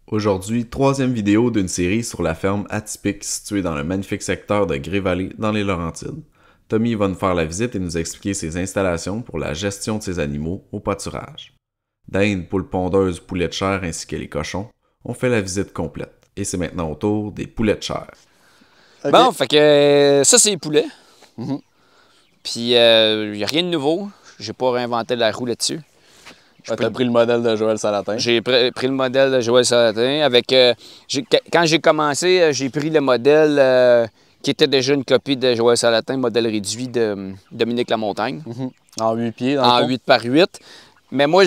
Aujourd'hui, troisième vidéo d'une série sur la ferme atypique située dans le magnifique secteur de Gré-Vallée dans les Laurentides. Tommy va nous faire la visite et nous expliquer ses installations pour la gestion de ses animaux au pâturage. Dinde, poules pondeuses, poulets de chair ainsi que les cochons, on fait la visite complète. Et c'est maintenant au tour des poulets de chair. Okay. Bon, fait que ça, c'est les poulets. Mm-hmm. Puis, il n'y a rien de nouveau. J'ai pas réinventé la roue là-dessus. T'as pris le modèle de Joël Salatin. J'ai pris le modèle de Joël Salatin. Avec, quand j'ai commencé, j'ai pris le modèle qui était déjà une copie de Joël Salatin, modèle réduit de Dominique Lamontagne. Mm-hmm. En 8 pieds, en 8 par 8. Mais moi,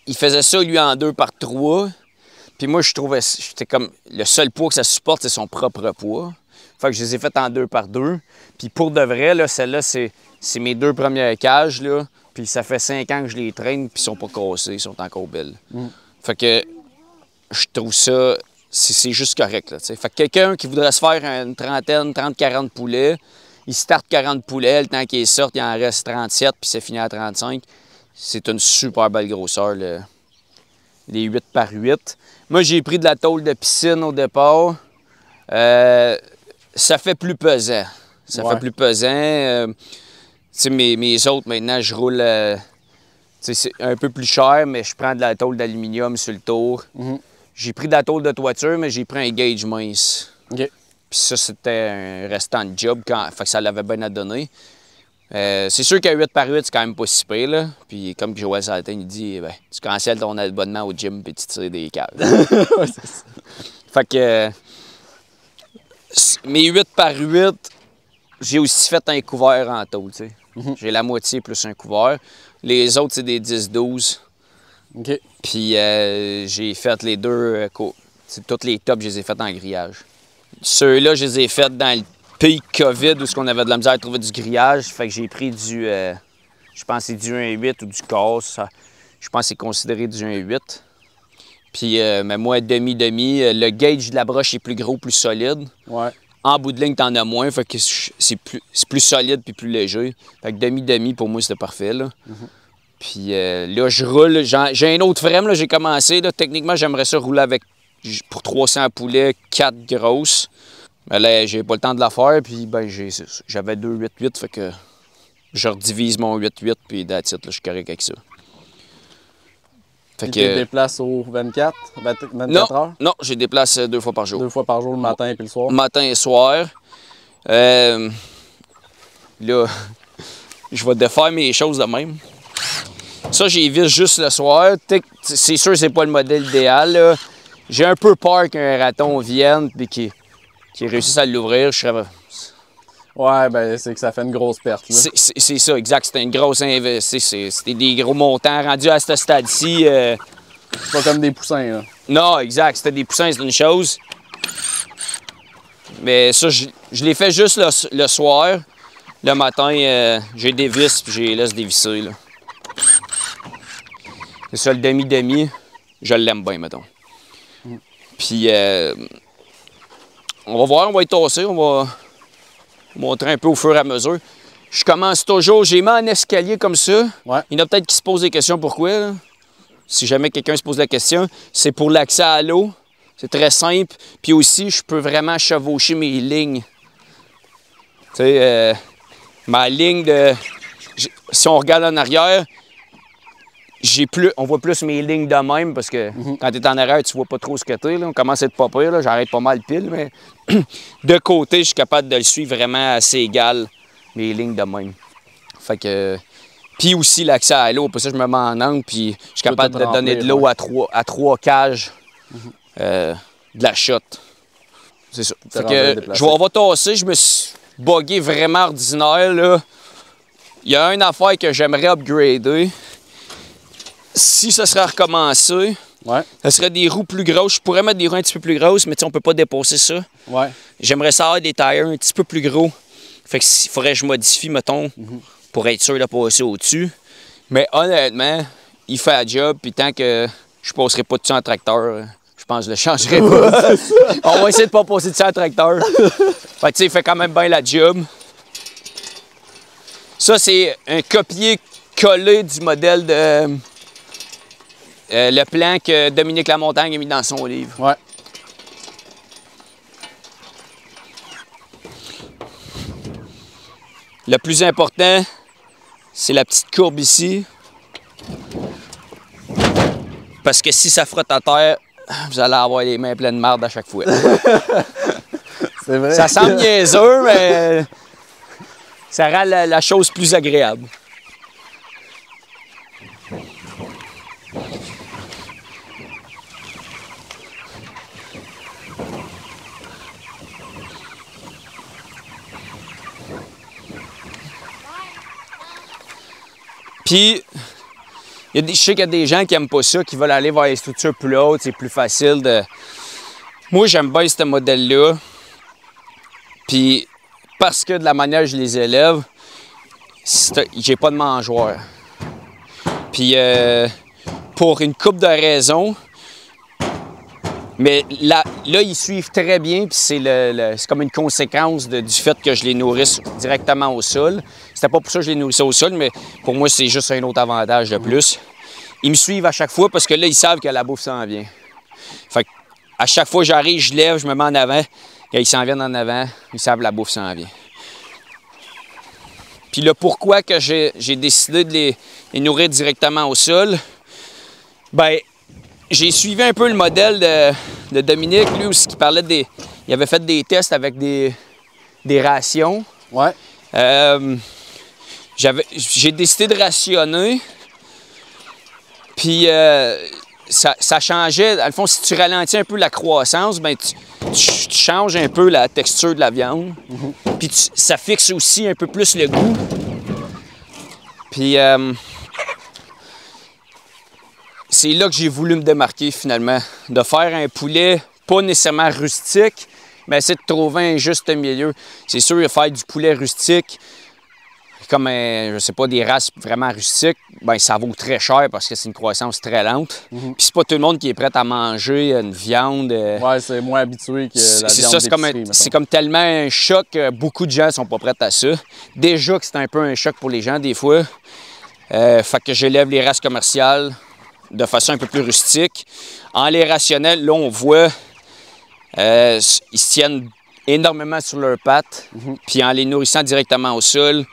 il faisait ça, lui, en 2 par 3. Puis moi, je trouvais, j'étais comme, le seul poids que ça supporte, c'est son propre poids. Fait que je les ai faites en 2 par 2. Puis pour de vrai, là, celle-là, c'est mes 2 premières cages, là. Puis ça fait 5 ans que je les traîne, puis ils sont pas cassés, ils sont encore belles. Mm. Fait que je trouve ça, c'est juste correct, là, t'sais. Fait que quelqu'un qui voudrait se faire une trentaine, 30-40 poulets, il starte 40 poulets, le temps qu'ils sortent, il en reste 37, puis c'est fini à 35. C'est une super belle grosseur, les 8 par 8. Moi, j'ai pris de la tôle de piscine au départ. Ça fait plus pesant. Ça fait plus pesant. Mes autres, maintenant, je roule... c'est un peu plus cher, mais je prends de la tôle d'aluminium sur le tour. Mm-hmm. J'ai pris de la tôle de toiture, mais j'ai pris un gauge mince. Okay. Puis ça, c'était un restant de job, fait que ça l'avait bien à donner. C'est sûr qu'un 8 par 8, c'est quand même pas si pire, là. Puis comme Joël Salatin, il dit, ben, tu cancelles ton abonnement au gym puis tu tires des câbles. Ouais, c'est ça. Fait que... mes 8 par 8, j'ai aussi fait un couvert en tôle, tu sais. Mm-hmm. J'ai la moitié plus un couvert. Les autres, c'est des 10-12. OK. Puis j'ai fait les deux... toutes les tops, je les ai fait en grillage. Ceux-là, je les ai fait dans le pic COVID où on avait de la misère à trouver du grillage. Fait que j'ai pris du... je pense que c'est du 1,8 ou du casse. Je pense que c'est considéré du 1,8. Puis, mais moi, demi-demi, le gauge de la broche est plus gros, plus solide. Ouais. En bout de ligne, t'en as moins, fait que c'est plus solide puis plus léger. Fait que demi-demi, pour moi, c'était parfait, là. Mm-hmm. Puis là, je roule. J'ai un autre frame, là, j'ai commencé. Là. Techniquement, j'aimerais ça rouler avec, pour 300 poulets, 4 grosses. Mais là, j'ai pas le temps de la faire, puis ben, j'avais 2 8-8, fait que je redivise mon 8-8, puis that's it, là, je suis correct avec ça. Tu te déplaces au 24 heures? Non, j'ai déplace 2 fois par jour. 2 fois par jour, le matin et puis le soir? Matin et soir. Là, je vais défaire mes choses de même. Ça, j'y vise juste le soir. C'est sûr que c'est pas le modèle idéal. J'ai un peu peur qu'un raton vienne et qu'il réussisse à l'ouvrir. Je serais... Ouais, ben c'est que ça fait une grosse perte. C'est ça, exact. C'était une grosse investissement. C'était des gros montants. Rendus à ce stade-ci... C'est pas comme des poussins, là. Non, exact. C'était des poussins, c'est une chose. Mais ça, je l'ai fait juste le soir. Le matin, j'ai des vis puis je les laisse dévisser, là. C'est ça, le demi-demi, je l'aime bien, mettons. Puis, on va voir, on va y tasser, on va montrer un peu au fur et à mesure. Je commence toujours, j'ai mis en escalier comme ça. Ouais. Il y en a peut-être qui se posent des questions pourquoi, là. Si jamais quelqu'un se pose la question, c'est pour l'accès à l'eau. C'est très simple. Puis aussi, je peux vraiment chevaucher mes lignes. Tu sais, ma ligne de... Si on regarde en arrière, on voit plus mes lignes de même parce que quand tu es en arrière, tu vois pas trop ce que t'es. On commence à être pas pire, j'arrête pas mal pile, mais de côté, je suis capable de le suivre vraiment assez égal, mes lignes de même. Fait que... Puis aussi l'accès à l'eau, pour ça je me mets en angle, puis je suis capable de donner de l'eau à trois cages de la shot. C'est ça. Fait que on va tasser, je me suis bugué vraiment ordinaire, là. Il y a une affaire que j'aimerais upgrader. Si ça serait recommencé, ça serait des roues plus grosses. Je pourrais mettre des roues un petit peu plus grosses, mais on peut pas dépasser ça. Ouais. J'aimerais ça avoir des tires un petit peu plus gros. Fait que il faudrait que je modifie, mettons, pour être sûr de passer au-dessus. Mais honnêtement, il fait la job, puis tant que je passerai pas dessus en tracteur, je pense que je le changerai pas. On va essayer de pas passer dessus en tracteur. Fait que tu sais, il fait quand même bien la job. Ça, c'est un copier-coller du modèle de le plan que Dominique Lamontagne a mis dans son livre. Ouais. Le plus important, c'est la petite courbe ici. Parce que si ça frotte à terre, vous allez avoir les mains pleines de marde à chaque fois. C'est vrai. Ça semble niaiseux, mais ça rend la chose plus agréable. Puis, je sais qu'il y a des gens qui n'aiment pas ça, qui veulent aller vers les structures plus hautes, c'est plus facile de... Moi, j'aime bien ce modèle-là. Puis, parce que de la manière que je les élève, j'ai pas de mangeoire. Puis, pour une couple de raisons, mais là, ils suivent très bien, puis c'est comme une conséquence du fait que je les nourrisse directement au sol. C'était pas pour ça que je les nourrissais au sol, mais pour moi, c'est juste un autre avantage de plus. Ils me suivent à chaque fois parce que là, ils savent que la bouffe s'en vient. Fait à chaque fois que j'arrive, je lève, je me mets en avant. Quand ils s'en viennent en avant, ils savent que la bouffe s'en vient. Puis le pourquoi que j'ai décidé de les nourrir directement au sol, ben j'ai suivi un peu le modèle de Dominique, lui aussi, qui parlait il avait fait des tests avec des rations. Ouais. J'ai décidé de rationner. Puis ça changeait. Dans le fond, si tu ralentis un peu la croissance, ben tu changes un peu la texture de la viande. Puis ça fixe aussi un peu plus le goût. Puis c'est là que j'ai voulu me démarquer finalement. De faire un poulet pas nécessairement rustique, mais essayer de trouver un juste milieu. C'est sûr, faire du poulet rustique, comme, je sais pas, des races vraiment rustiques, ben ça vaut très cher parce que c'est une croissance très lente. Puis c'est pas tout le monde qui est prêt à manger une viande. Ouais, c'est moins habitué que la viande d'épicerie, c'est comme tellement un choc, beaucoup de gens sont pas prêts à ça. Déjà que c'est un peu un choc pour les gens des fois. Fait que j'élève les races commerciales de façon un peu plus rustique. En les rationnels, là, on voit, ils se tiennent énormément sur leurs pattes. Puis en les nourrissant directement au sol,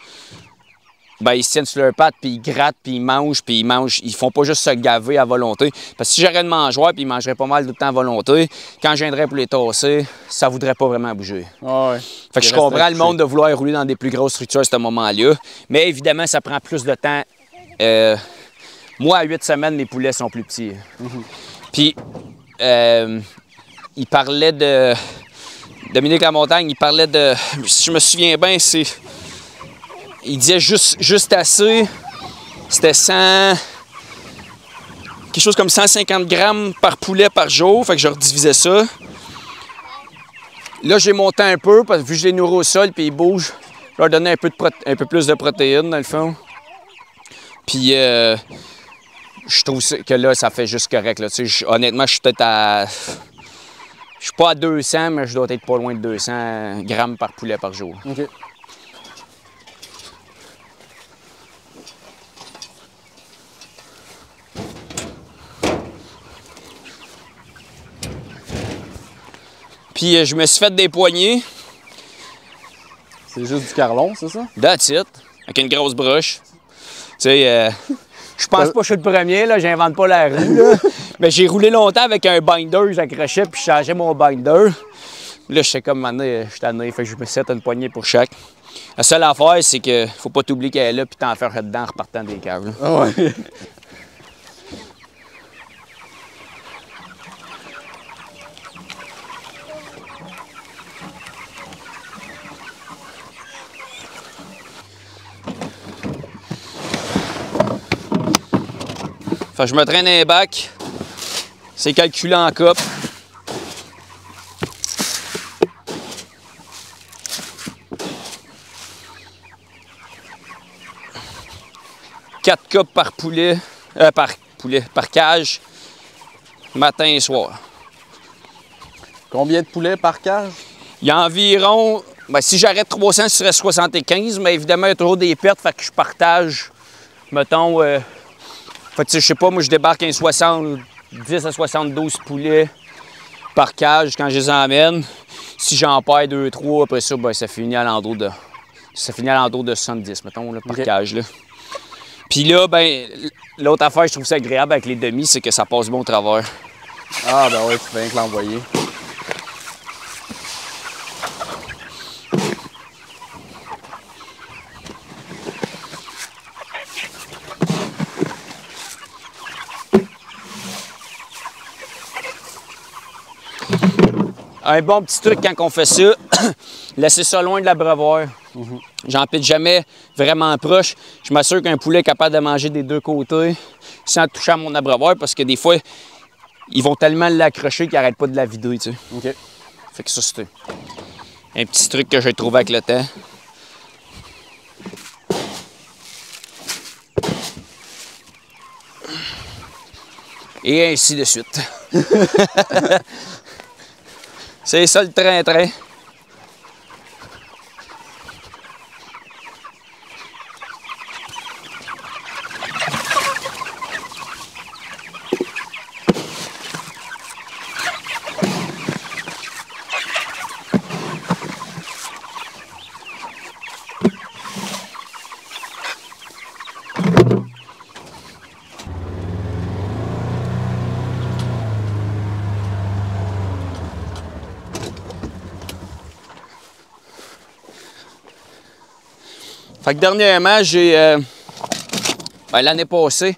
ben, ils se tiennent sur leurs pattes, puis ils grattent, puis ils mangent, ils font pas juste se gaver à volonté. Parce que si j'aurais de mangeoire, puis ils mangeraient pas mal tout le temps à volonté, quand je viendrais pour les tasser, ça voudrait pas vraiment bouger. Ah ouais. Fait que je comprends le monde de vouloir rouler dans des plus grosses structures à ce moment-là. Mais évidemment, ça prend plus de temps. Moi, à 8 semaines, mes poulets sont plus petits. Puis, il parlait de... Dominique Lamontagne, il parlait de... Si je me souviens bien, c'est... Il disait juste assez, c'était 100... quelque chose comme 150 grammes par poulet par jour, fait que je redivisais ça. Là, j'ai monté un peu, parce que vu que je les nourris au sol puis ils bougent, je leur donnais un peu plus de protéines, dans le fond. Puis, je trouve que là, ça fait juste correct. Là. Honnêtement, je suis peut-être à... Je suis pas à 200, mais je dois être pas loin de 200 grammes par poulet par jour. OK. Puis je me suis fait des poignées. C'est juste du carlon, c'est ça? That's it. Avec une grosse broche. Tu sais, je pense pas que je suis le premier, là, j'invente pas la roue. Là. Mais j'ai roulé longtemps avec un binder, j'accrochais puis je changeais mon binder. Là, je sais comme maintenant, je suis tanné, fait que je me suis fait une poignée pour chaque. La seule affaire, c'est que faut pas t'oublier qu'elle est là puis t'en faire dedans en repartant des caves. Là. Ah ouais. Fait que je me traîne un bac. C'est calculé en coupe. Quatre copes par poulet, par cage, matin et soir. Combien de poulets par cage? Il y a environ, ben, si j'arrête 300, ce serait 75, mais évidemment, il y a toujours des pertes, fait que je partage, mettons, Fait que, je sais pas, moi, je débarque un 10 à 72 poulets par cage quand je les emmène. Si j'en perds 2-3, après ça, ben, ça finit à l'endroit de 70, mettons, là, par cage. Là. Puis là, ben, l'autre affaire, je trouve ça agréable avec les demi, c'est que ça passe bon au travers. Ah, ben ouais, tu fais rien que l'envoyer. Un bon petit truc quand on fait ça, laisser ça loin de l'abreuvoir. J'en pite jamais vraiment proche. Je m'assure qu'un poulet est capable de manger des deux côtés sans toucher à mon abreuvoir parce que des fois, ils vont tellement l'accrocher qu'ils n'arrêtent pas de la vider. Tu sais. OK. Fait que ça, c'est un petit truc que j'ai trouvé avec le temps. Et ainsi de suite. C'est ça le train-train. Fait que dernièrement, l'année passée,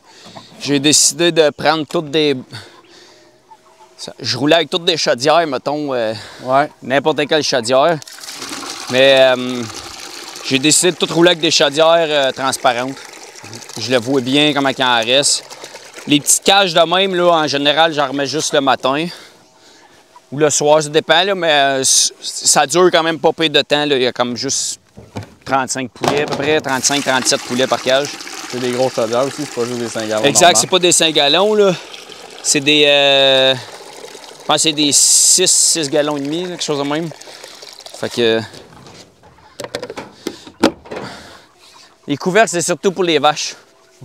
j'ai décidé de prendre toutes des... Je roulais avec toutes des chaudières, mettons, n'importe quelle chaudière. Mais j'ai décidé de tout rouler avec des chaudières transparentes. Je le vois bien comment il en reste. Les petites cages de même, là, en général, j'en remets juste le matin. Ou le soir, ça dépend, là, mais ça dure quand même pas peu de temps. Là. Il y a comme juste 35 poulets à peu près, 35-37 poulets par cage. C'est des gros chaudières aussi, c'est pas juste des 5 gallons. Exact, c'est pas des 5 gallons, là. C'est des... je pense que c'est des 6 gallons et demi, là, quelque chose de même. Fait que... Les couvercles, c'est surtout pour les vaches.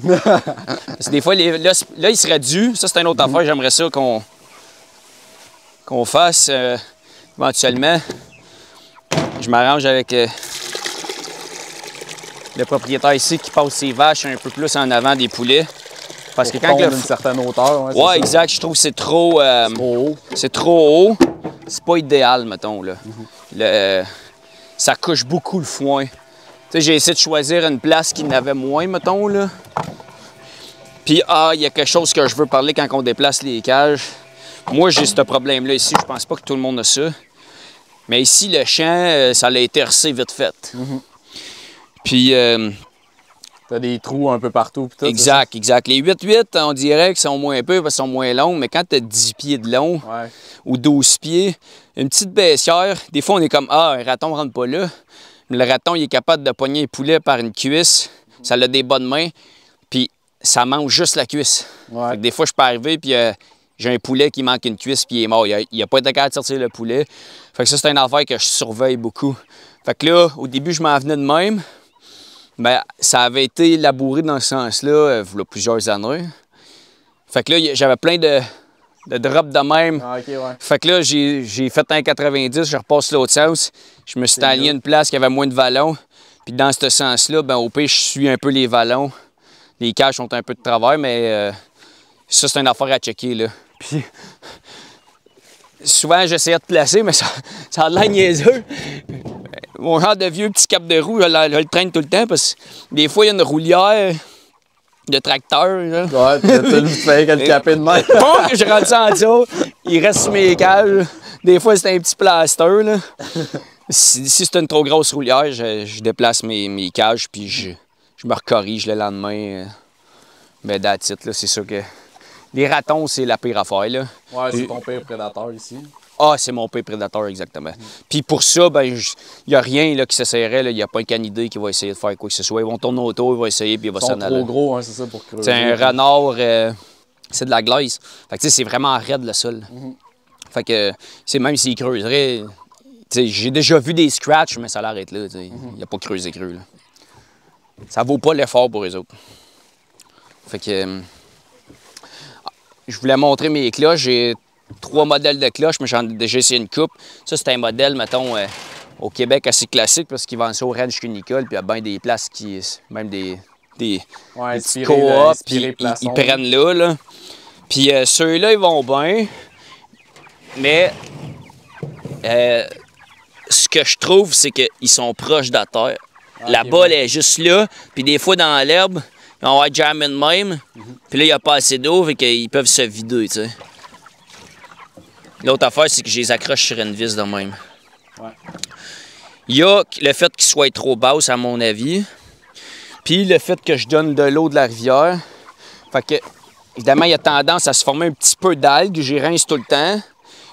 Parce que des fois, là, il serait dû. Ça, c'est une autre affaire. J'aimerais ça qu'on fasse éventuellement. Je m'arrange avec le propriétaire ici qui passe ses vaches un peu plus en avant des poulets. Parce que quand une certaine hauteur, ouais, exact. Je trouve que c'est trop haut. C'est trop haut. C'est pas idéal, mettons, là. Ça couche beaucoup le foin. Tu sais, j'ai essayé de choisir une place qui n'avait moins, mettons, là. Puis, il y a quelque chose que je veux parler quand on déplace les cages. Moi, j'ai ce problème-là ici. Je pense pas que tout le monde a ça. Mais ici, le champ, ça l'a été hercé vite fait. Puis... T'as des trous un peu partout. Pis tout, exact. Les 8-8, on dirait qu'ils sont moins peu parce qu'ils sont moins longs. Mais quand t'as 10 pieds de long ou 12 pieds, une petite baissière, des fois, on est comme, un raton rentre pas là. Mais le raton, il est capable de pogner un poulet par une cuisse. Ça a des bonnes mains. Puis ça mange juste la cuisse. Fait que des fois, je peux arriver, puis j'ai un poulet qui manque une cuisse, puis il est mort. Il n'a pas été capable de sortir le poulet. Fait que ça, c'est une affaire que je surveille beaucoup. Fait que là, au début, je m'en venais de même. Ben, ça avait été labouré dans ce sens-là, il y a plusieurs années. Fait que là, j'avais plein de drops de même. Fait que là, j'ai fait un 90, je repasse l'autre sens. Je me suis aligné une place qui avait moins de vallons. Puis dans ce sens-là, ben, au pire, je suis un peu les vallons. Les cages sont un peu de travers, mais ça, c'est une affaire à checker, là. Puis souvent, j'essayais de placer, mais ça a l'air niaiseux. Mon genre de vieux petit cap de roue, je le traîne tout le temps parce que des fois, il y a une roulière de tracteur. Là. Ouais, tu le fais qu'elle capait de même. Bon, je rentre ça en dessous, il reste sur mes cages. Des fois, c'est un petit plaster. Là. Si c'est une trop grosse roulière, je déplace mes cages puis je me recorrige le lendemain. Mais that's it, là, c'est sûr que les ratons, c'est la pire affaire. Là. Ouais, c'est ton pire prédateur ici. C'est mon pire prédateur, exactement. Puis pour ça, ben, il n'y a rien là, qui s'essayerait. Il n'y a pas un canidé qui va essayer de faire quoi que ce soit. Ils vont tourner autour, il va essayer, puis il va s'en aller. Ils sont trop gros, hein, c'est ça, pour creuser. C'est un renard, c'est de la glace. Fait que c'est vraiment raide le sol. Fait que même s'il creuserait, j'ai déjà vu des scratchs, mais ça l'arrête là. Il n'y a pas creusé creux. Là. Ça vaut pas l'effort pour eux autres. Fait que je voulais montrer mes cloches. J'ai 3 modèles de cloches, mais j'en ai déjà essayé une coupe. Ça, c'est un modèle, mettons, au Québec assez classique parce qu'ils vendent ça au Ranch Cunicole, puis il y a bien des places qui, même des petits co-op, puis ils prennent là. Puis ceux-là, ils vont bien, mais ce que je trouve, c'est qu'ils sont proches de la terre. La balle est juste là, puis des fois dans l'herbe, ils vont avoir jamais de même, puis là, il n'y a pas assez d'eau, fait qu'ils peuvent se vider, tu sais. L'autre affaire, c'est que je les accroche sur une vis de même. Ouais. Il y a le fait qu'ils soient trop basses, à mon avis, puis le fait que je donne de l'eau de la rivière. Fait que, évidemment, il y a tendance à se former un petit peu d'algues, j'y rince tout le temps,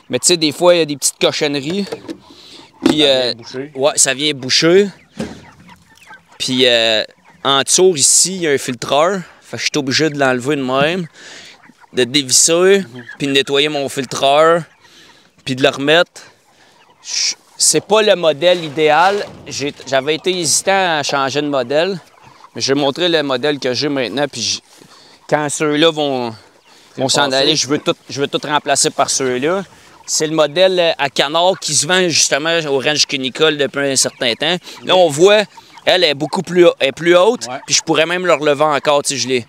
mais tu sais, des fois, il y a des petites cochonneries. Puis, ça vient boucher. Ouais, ça vient boucher. Puis, en dessous, ici, il y a un filtreur. Fait que je suis obligé de l'enlever de même, de dévisser, puis de nettoyer mon filtreur, puis de le remettre. C'est pas le modèle idéal. J'avais été hésitant à changer de modèle, mais je vais montrer le modèle que j'ai maintenant. Puis quand ceux-là vont s'en aller, je veux tout remplacer par ceux-là. C'est le modèle à canard qui se vend justement au Ranch Cunicole depuis un certain temps. Là, on voit, elle est beaucoup plus haute, puis je pourrais même le relever encore, tu sais,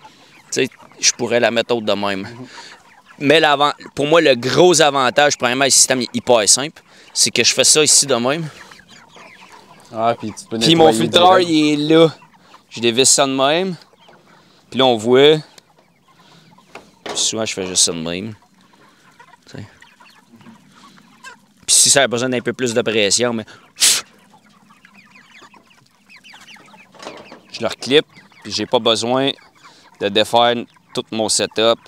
je pourrais la mettre haute de même. Mais pour moi, le gros avantage, premièrement, le système est hyper simple, c'est que je fais ça ici de même. Ah, puis tu peux Puis mon filtreur, il est là. Je dévisse ça de même. Puis là, on voit. Puis souvent, je fais juste ça de même. T'sais. Puis si ça a besoin d'un peu plus de pression, mais... Je le reclippe, puis j'ai pas besoin de défaire tout mon setup.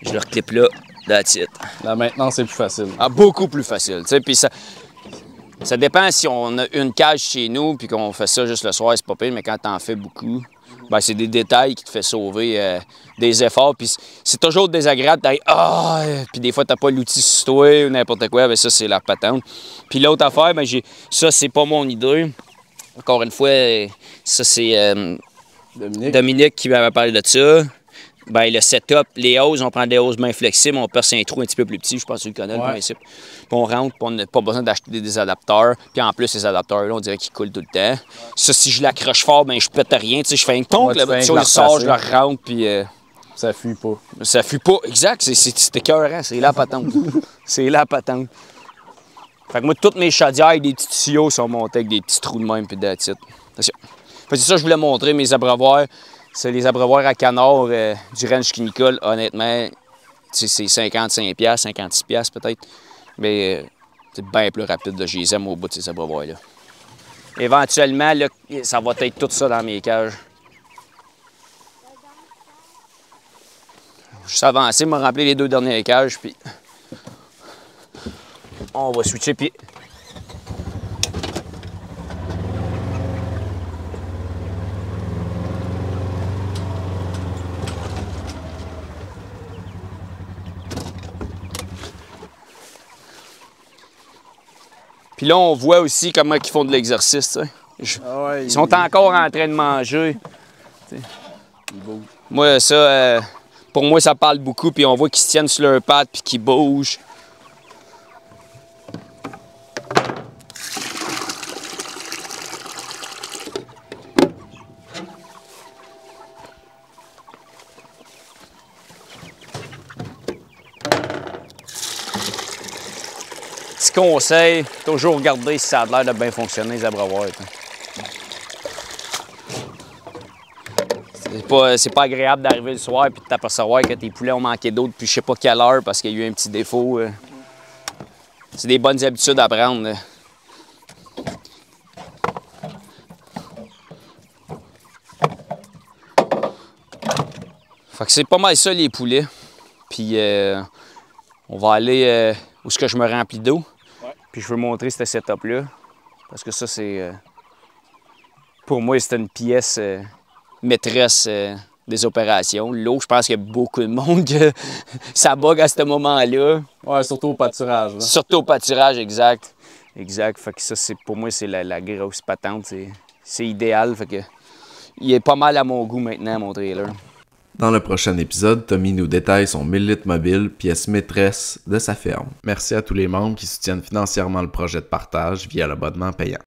Je le reclippe là, that's it. Là, maintenant, c'est plus facile. Ah, beaucoup plus facile, tu sais, puis ça dépend si on a une cage chez nous puis qu'on fait ça juste le soir, c'est pas pire, mais quand t'en fais beaucoup, ben c'est des détails qui te font sauver des efforts, puis c'est toujours désagréable d'aller puis des fois t'as pas l'outil sur toi ou n'importe quoi, ben ça c'est la patente. Puis l'autre affaire, ben ça c'est pas mon idée. Encore une fois, ça c'est Dominique qui m'avait parlé de ça. Ben, le setup, les hoses, on prend des hoses bien flexibles, on perce un trou un petit peu plus petit, je pense que tu le connais, le principe. Puis on rentre, puis on n'a pas besoin d'acheter des adapteurs. Puis en plus, ces adapteurs-là, on dirait qu'ils coulent tout le temps. Ça, si je l'accroche fort, ben je pète rien, tu sais, je fais un tonk, là, il sort, je le rentre, puis... Ça fuit pas. Ça fuit pas, exact, c'est écœurant, c'est la patente. C'est la patente. Fait que moi, toutes mes chaudières et des petits tuyaux sont montés avec des petits trous de même, puis that's it. Attention. Fait que c'est ça que je voulais montrer, mes abreuvoirs. C'est les abreuvoirs à canard du Ranch Cunicole, honnêtement, c'est 55$, 56$ peut-être. Mais c'est bien plus rapide, là. Je les aime au bout de ces abreuvoirs-là. Éventuellement, là, ça va être tout ça dans mes cages. Je suis avancé, m'a rempli les 2 dernières cages, puis on va switcher, puis... Puis là, on voit aussi comment ils font de l'exercice. Ils sont encore en train de manger. Moi, ça, pour moi, ça parle beaucoup. Puis on voit qu'ils se tiennent sur leurs pattes puis qu'ils bougent. Petit conseil, toujours regarder si ça a l'air de bien fonctionner, les abreuvoirs. C'est pas agréable d'arriver le soir et de t'apercevoir que tes poulets ont manqué d'eau depuis je sais pas quelle heure parce qu'il y a eu un petit défaut. C'est des bonnes habitudes à prendre. Là. Fait que c'est pas mal ça les poulets. Puis on va aller où est-ce que je me remplis d'eau. Puis je veux montrer ce setup-là. Parce que ça, c'est... pour moi, c'est une pièce maîtresse des opérations. L'eau, je pense qu'il y a beaucoup de monde que ça bug à ce moment-là. Ouais, surtout au pâturage. Là. Surtout au pâturage, exact. Exact. Fait que ça, pour moi, c'est la grosse patente. C'est idéal. Fait que il est pas mal à mon goût maintenant, mon trailer. Dans le prochain épisode, Tommy nous détaille son 1000 litres mobile, pièce maîtresse de sa ferme. Merci à tous les membres qui soutiennent financièrement le projet de partage via l'abonnement payant.